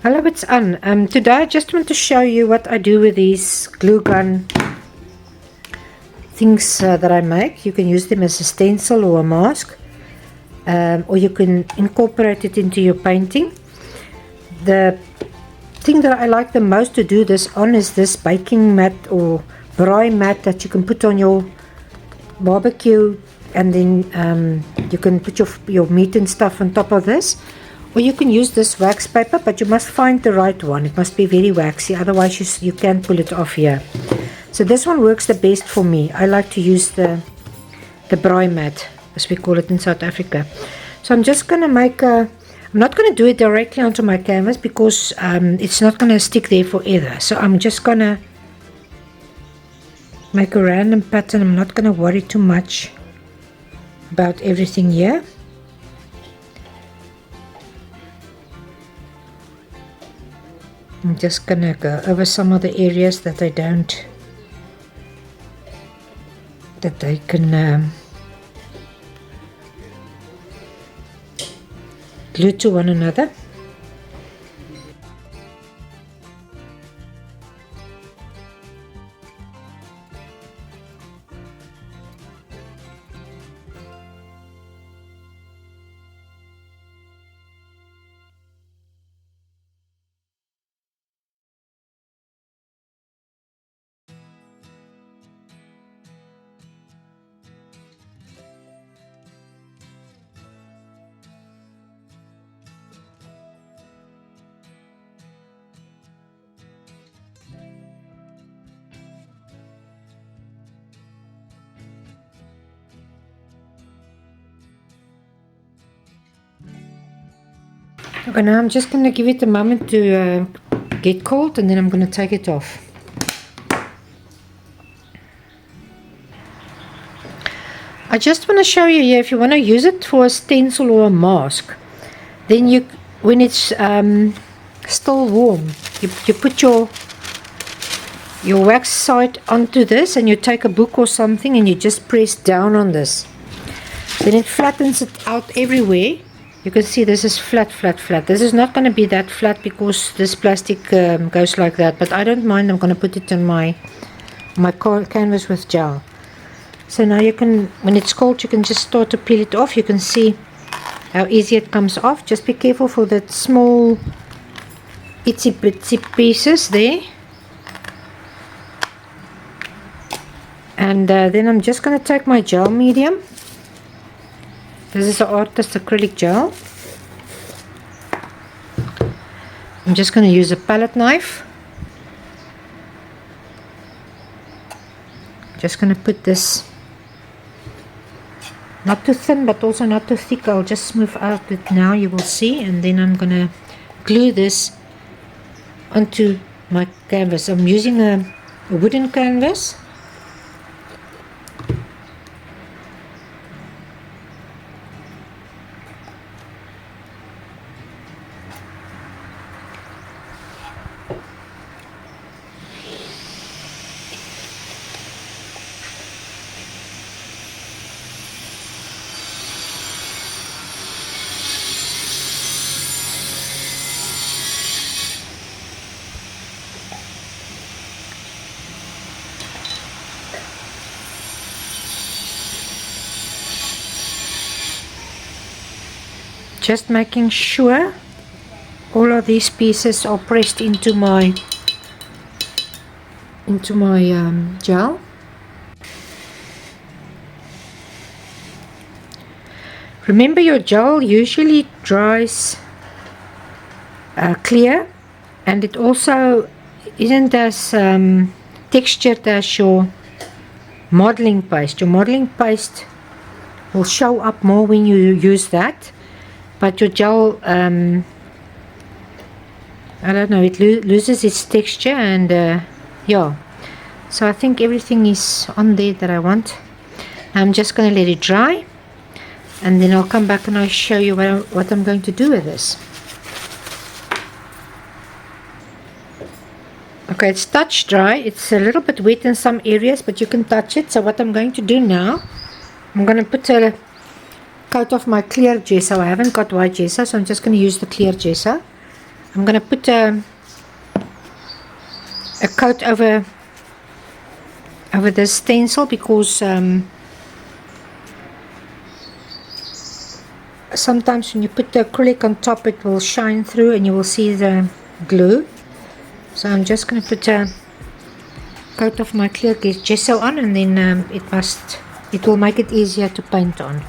Hello, it's Anne. Today I just want to show you what I do with these glue gun things that I make. You can use them as a stencil or a mask, or you can incorporate it into your painting. The thing that I like the most to do this on is this baking mat or braai mat that you can put on your barbecue, and then you can put your meat and stuff on top of this. Or you can use this wax paper, but you must find the right one. It must be very waxy, otherwise you can't pull it off here. So this one works the best for me. I like to use the braai mat, as we call it in South Africa. So I'm just going to make a... I'm not going to do it directly onto my canvas because it's not going to stick there forever. So I'm just going to make a random pattern. I'm not going to worry too much about everything here. I'm just gonna go over some of the areas that I can glue to one another. Okay, now I'm just going to give it a moment to get cold, and then I'm going to take it off. I just want to show you here, if you want to use it for a stencil or a mask, then you, when it's still warm, you put your wax side onto this, and you take a book or something and you just press down on this. Then it flattens it out everywhere. You can see this is flat, flat, flat. This is not going to be that flat because this plastic goes like that, but I don't mind. I'm going to put it on my canvas with gel. So now you can, when it's cold, you can just start to peel it off. You can see how easy it comes off. Just be careful for that small itsy bitsy pieces there. And then I'm just going to take my gel medium. This is the Artist Acrylic gel. I'm just going to use a palette knife. Just going to put this not too thin but also not too thick. I'll just smooth out it now, you will see, and then I'm going to glue this onto my canvas. I'm using a wooden canvas. Just making sure all of these pieces are pressed into my gel. Remember, your gel usually dries clear, and it also isn't as textured as your modeling paste. Your modeling paste will show up more when you use that. But your gel, I don't know, it loses its texture, and yeah. So I think everything is on there that I want. I'm just going to let it dry, and then I'll come back and I'll show you what I'm going to do with this. Okay, it's touch dry. It's a little bit wet in some areas, but you can touch it. So what I'm going to do now, I'm going to put a coat of my clear gesso. I haven't got white gesso, so I'm just going to use the clear gesso. I'm going to put a coat over this stencil, because sometimes when you put the acrylic on top, it will shine through and you will see the glue. So I'm just going to put a coat of my clear gesso on, and then it will make it easier to paint on.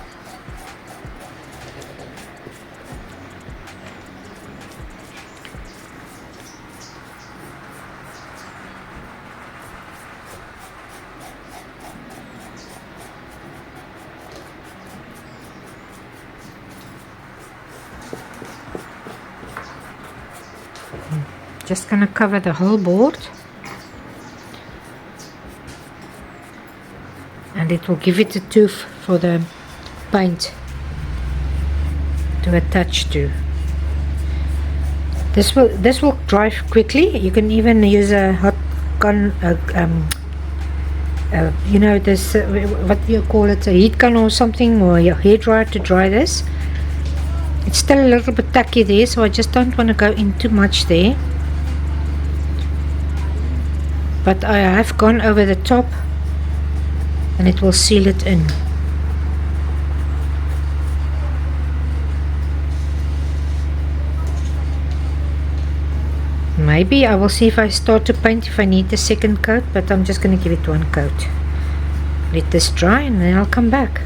Just gonna cover the whole board, and it will give it a tooth for the paint to attach to. This will dry quickly. You can even use a hot gun, you know, this what do you call it, a heat gun or something, or a hair dryer to dry this. It's still a little bit tacky there, so I just don't want to go in too much there. But I have gone over the top, and it will seal it in. Maybe I will see if I start to paint if I need the second coat, but I'm just going to give it one coat. Let this dry and then I'll come back.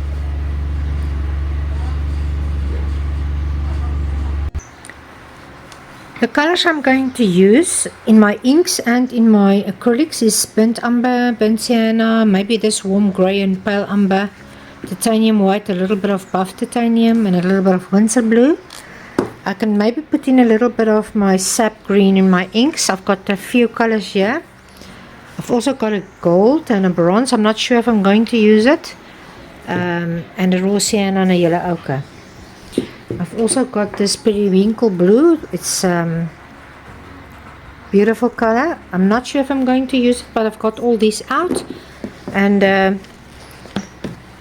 The colors I'm going to use in my inks and in my acrylics is burnt umber, burnt sienna, maybe this warm grey and pale umber, titanium white, a little bit of buff titanium, and a little bit of Winsor blue. I can maybe put in a little bit of my sap green in my inks. I've got a few colors here. I've also got a gold and a bronze. I'm not sure if I'm going to use it. And a raw sienna and a yellow ochre. I've also got this periwinkle blue. It's beautiful color. I'm not sure if I'm going to use it, but I've got all these out. And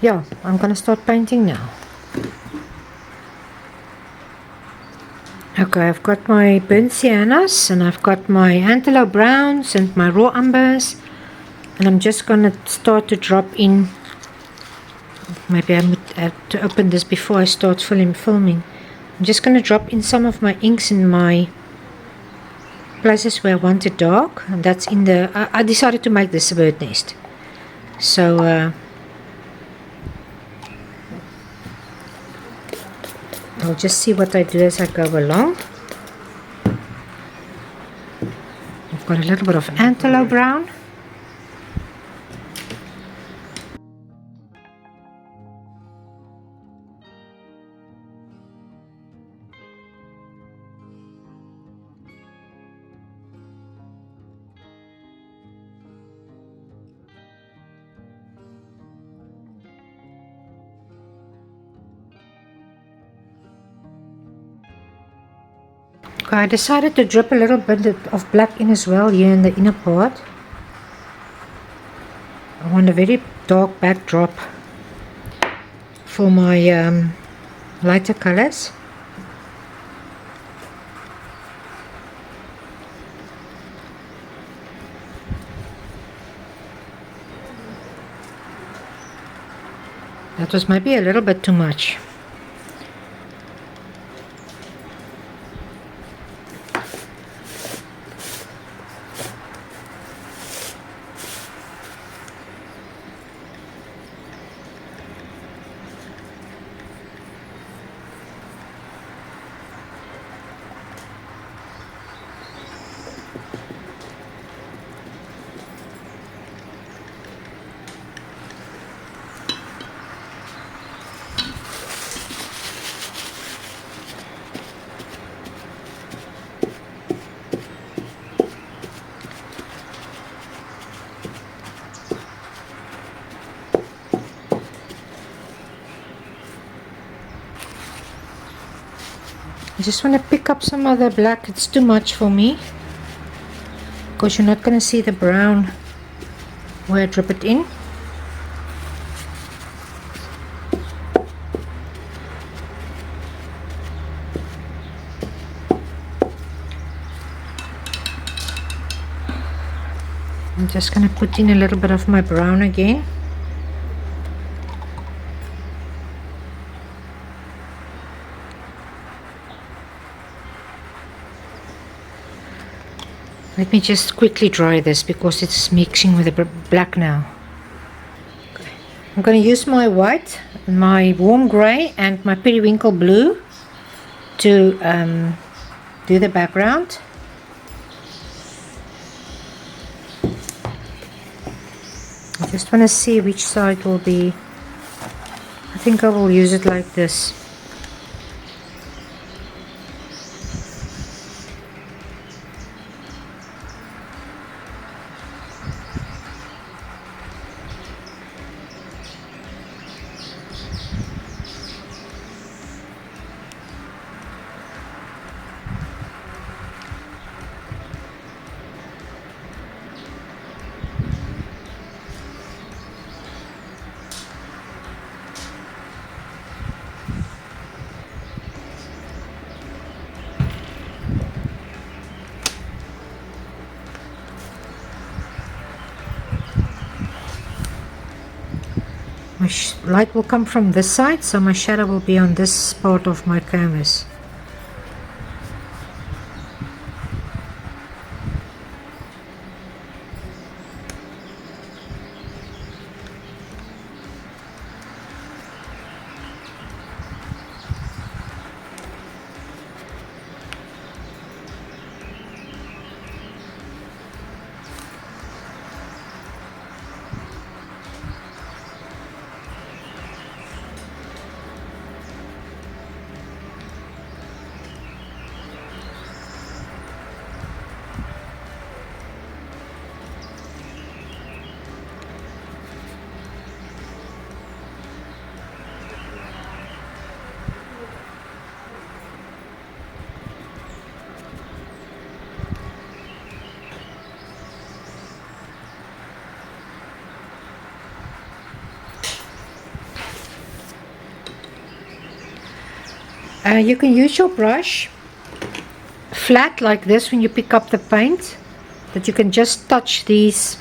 yeah, I'm going to start painting now. Okay, I've got my burnt siennas, and I've got my antelope browns and my raw umbers, and I'm just going to start to drop in. Maybe I would have to open this before I start filming. I'm just going to drop in some of my inks in my places where I want it dark, and that's in the I decided to make this a bird nest, so I'll just see what I do as I go along. I've got a little bit of antelope brown. I decided to drip a little bit of black in as well here in the inner part. I want a very dark backdrop for my lighter colors. That was maybe a little bit too much. I just want to pick up some of the black. It's too much for me, because you're not going to see the brown where I drip it in. I'm just going to put in a little bit of my brown again. Let me just quickly dry this because it's mixing with the black now. Okay. I'm going to use my white, my warm grey and my periwinkle blue to do the background. I just want to see which side will be. I think I will use it like this. My light will come from this side, so my shadow will be on this part of my canvas. You can use your brush flat like this when you pick up the paint, that you can just touch these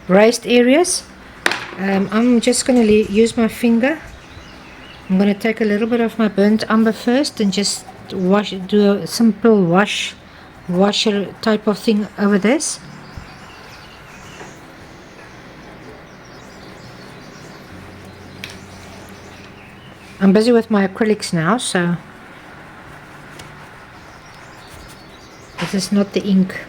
raised areas. I'm just going to use my finger. I'm going to take a little bit of my burnt umber first and just do a simple washer type of thing over this. I'm busy with my acrylics now, so this is not the ink.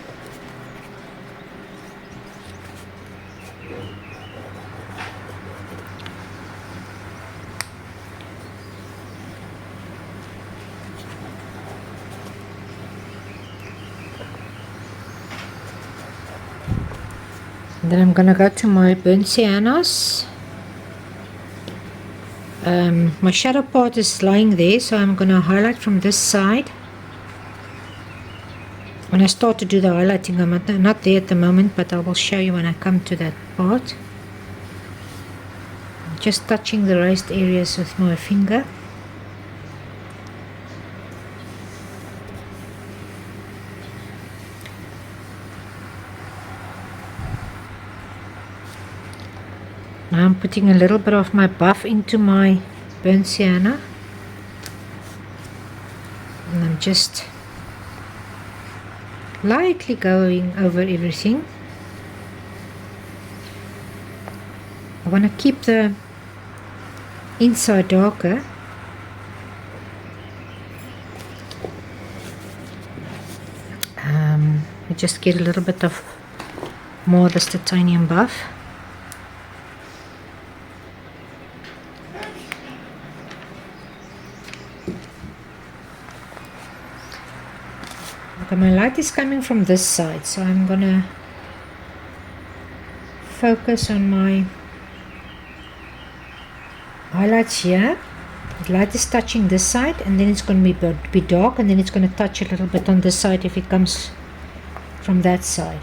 And then I'm gonna go to my burnt siennas. My shadow part is lying there, so I'm going to highlight from this side. When I start to do the highlighting, I'm not there at the moment, but I will show you when I come to that part. I'm just touching the raised areas with my finger. Now I'm putting a little bit of my buff into my burnt sienna, and I'm just lightly going over everything. I want to keep the inside darker. I just get a little bit of more of this titanium buff. Okay, my light is coming from this side, so I'm gonna focus on my highlights here. The light is touching this side, and then it's going to be dark, and then it's going to touch a little bit on this side if it comes from that side.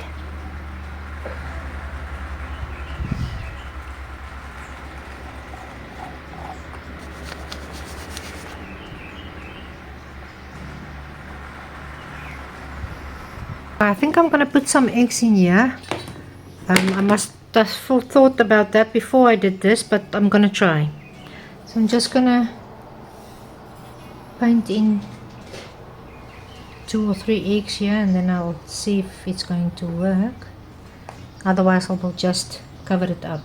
I think I'm going to put some eggs in here I must have thought about that before I did this, but I'm gonna try. So I'm just gonna paint in 2 or 3 eggs here, and then I'll see if it's going to work. Otherwise I will just cover it up.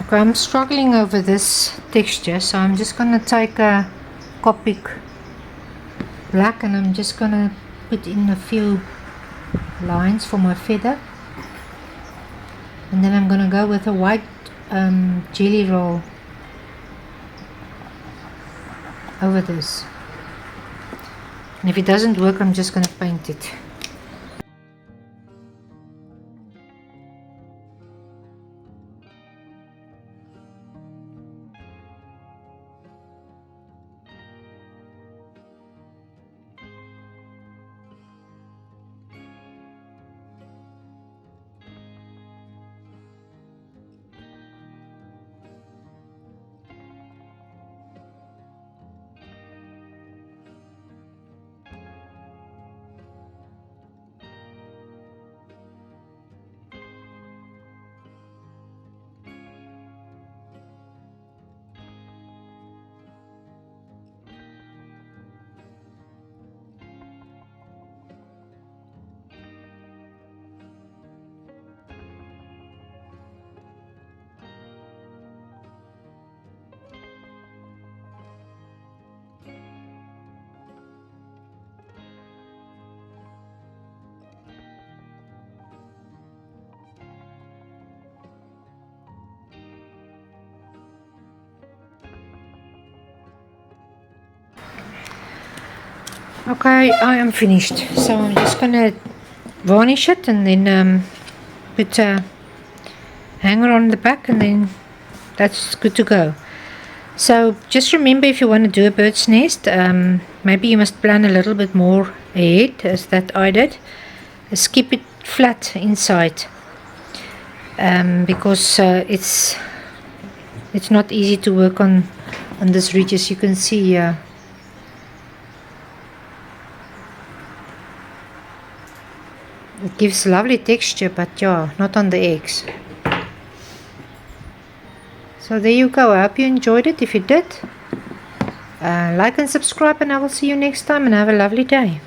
Okay, I'm struggling over this texture, so I'm just going to take a Copic black and I'm just going to put in a few lines for my feather, and then I'm going to go with a white jelly roll over this, and if it doesn't work I'm just going to paint it. Okay, I am finished. So I'm just gonna varnish it and then put a hanger on the back, and then that's good to go. So just remember, if you want to do a bird's nest, maybe you must plan a little bit more ahead, as that I did. Just keep it flat inside, because it's not easy to work on this ridge, as you can see here. It gives lovely texture, but yeah, not on the eggs. So there you go. I hope you enjoyed it. If you did, like and subscribe, and I will see you next time, and have a lovely day.